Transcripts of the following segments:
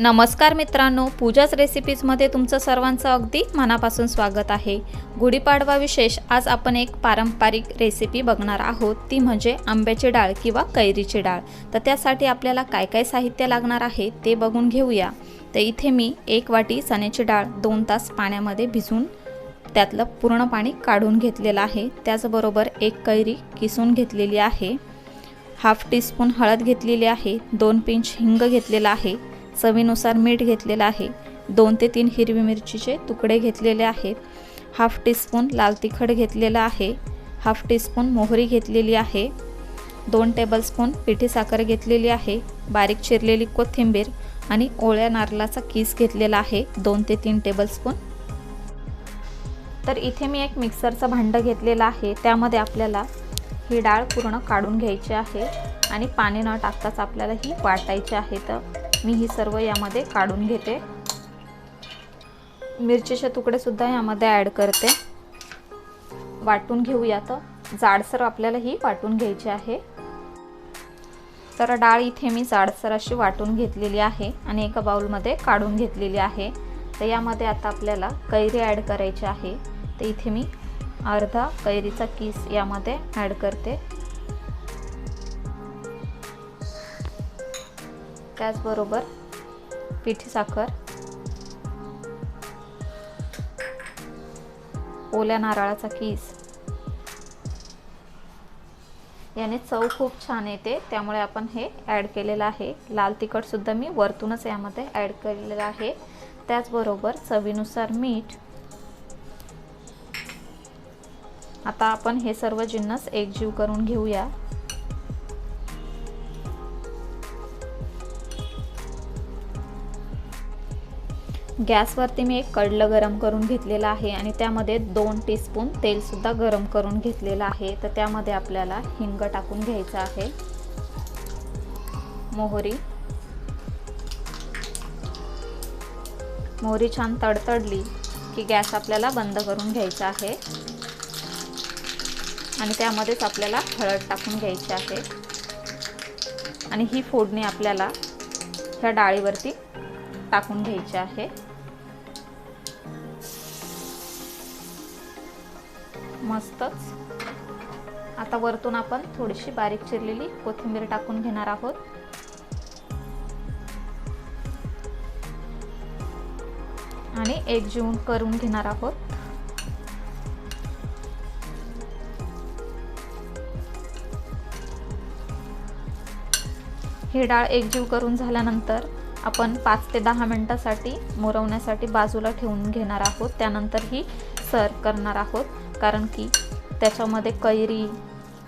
नमस्कार मित्रांनो, पूजाच रेसिपीजमध्ये तुमचं सर्वांचं अगदी मनापासून स्वागत आहे। गुढीपाडवा विशेष आज आपण एक पारंपरिक रेसिपी बघणार आहोत, ती म्हणजे आंब्याची डाळ किंवा कैरीची डाळ। तर त्यासाठी आपल्याला काय काय साहित्य लागणार आहे ते बघून घेऊया। तर इथे मी 1 वाटी चण्याची डाळ 2 तास पाण्यामध्ये भिजवून त्यातलं पूर्ण पाणी काढून घेतलेलं आहे। त्याचबरोबर 1 कैरी किसून घेतलेली आहे, हाफ टीस्पून हळद घेतलेली आहे, 2 पिंच हिंग घेतलेला आहे, चवीनुसार मीठ घेतलेला आहे, 2 ते 3 हिरवी मिरचीचे तुकडे घेतलेले आहेत, हाफ टीस्पून लाल तिखट घेतलेला आहे, हाफ टीस्पून मोहरी घेतलेली आहे, 2 टेबलस्पून पिठी साखर घेतलेली आहे, बारीक चिरलेली कोथिंबीर आणि ओळ्या नारळाचा किस घेतलेला आहे 2 ते 3 टेबलस्पून। तर इथे मी एक मिक्सरचं भांडं घेतलेलं आहे, त्यामध्ये आपल्याला ही डाळ पूर्ण काढून घ्यायची आहे आणि पाणी न टाकताच आपल्याला ही वाटायची आहे। तर मी ही सर्व यामध्ये काढून घेते। मिरचीचे तुकडे सुद्धा यामध्ये ॲड करते, वाटून घेऊया। तर जाडसर आपल्याला ही वाटून घ्यायची आहे। तर डाळ इथे मी जाडसर अशी वाटून घेतलेली आहे आणि एका बाउलमध्ये काढून घेतलेली आहे। तर यामध्ये आता आपल्याला कैरी ॲड करायची आहे। तर इथे मी अर्धा कैरीचा किस यामध्ये ॲड करते। त्याचबरोबर पिठी साखर, ओल्या नारळाचा किस, याने चव खूप छान येते, त्यामुळे आपण हे ॲड केलेलं आहे। लाल तिखट सुद्धा मी वरतूनच यामध्ये ॲड केलेलं आहे। त्याचबरोबर चवीनुसार मीठ। आता आपण हे सर्व जिन्नस एकजीव करून घेऊया। गॅसवरती मी एक कढलं गरम करून घेतलेलं आहे आणि त्यामध्ये 2 टीस्पून तेल सुद्धा गरम करून घेतलेलं आहे। तर त्यामध्ये आपल्याला हिंग टाकून घ्यायचं आहे, मोहरी छान तडतडली की गॅस आपल्याला बंद करून घ्यायचा आहे आणि त्यामध्येच आपल्याला हळद टाकून घ्यायची आहे आणि ही फोडणी आपल्याला ह्या डाळीवरती टाकून घ्यायची आहे। मस्तच। आता वरतून आपण थोडीशी बारीक चिरलेली कोथिंबीर टाकून घेणार आहोत आणि एकजीव करून घेणार आहोत। ही डाळ एकजीव करून झाल्यानंतर आपण 5 ते 10 मिनिटांसाठी मुरवण्यासाठी बाजूला ठेवून घेणार आहोत। त्यानंतर ही सर्व करणार आहोत, कारण की त्याच्यामध्ये कैरी,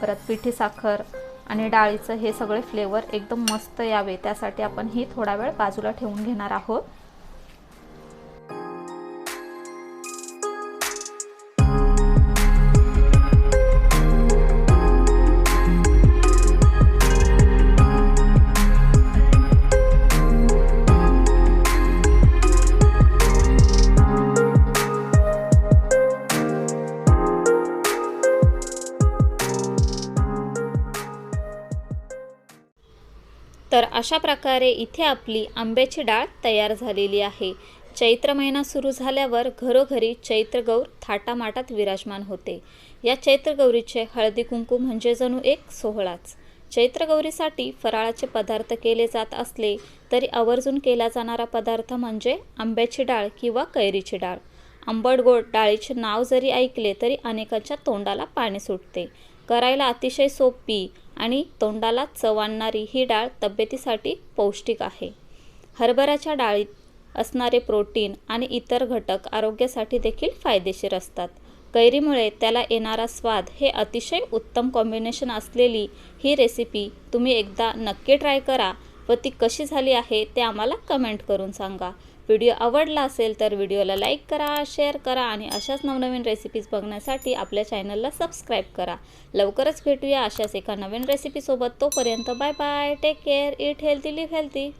परत पिठी साखर आणि डाळीचं हे सगळे फ्लेवर एकदम मस्त यावे, त्यासाठी आपण ही थोडा वेळ बाजूला ठेवून घेणार आहोत। तर अशा प्रकारे इथे आपली आंब्याची डाळ तयार झालेली आहे। चैत्र महिना सुरू झाल्यावर घरोघरी चैत्रगौर थाटामाटात विराजमान होते। या चैत्रगौरीचे हळदी कुंकू म्हणजे जणू एक सोहळाच। चैत्रगौरीसाठी फराळाचे पदार्थ केले जात असले तरी आवर्जून केला जाणारा पदार्थ म्हणजे आंब्याची डाळ किंवा कैरीची डाळ। आंबट गोड डाळीचे नाव जरी ऐकले तरी अनेकांच्या तोंडाला पाणी सुटते। करायला अतिशय सोपी आणि तोंडाला चव आणणारी ही डाळ तब्येतीसाठी पौष्टिक आहे। हरभऱ्याच्या डाळीत असणारे प्रोटीन आणि इतर घटक आरोग्यासाठी देखील फायदेशीर असतात। कैरीमुळे त्याला येणारा स्वाद हे अतिशय उत्तम कॉम्बिनेशन असलेली ही रेसिपी तुम्ही एकदा नक्की ट्राय करा व ती कशी झाली आहे ते आम्हाला कमेंट करून सांगा। व्हिडिओ आवडला असेल तर व्हिडिओला लाईक करा, शेअर करा आणि अशाच नवनवीन रेसिपीज बघण्यासाठी आपल्या चॅनलला सबस्क्राईब करा। लवकरच भेटूया अशाच एका नवीन रेसिपीसोबत। तोपर्यंत bye bye, take care, eat healthy, live healthy.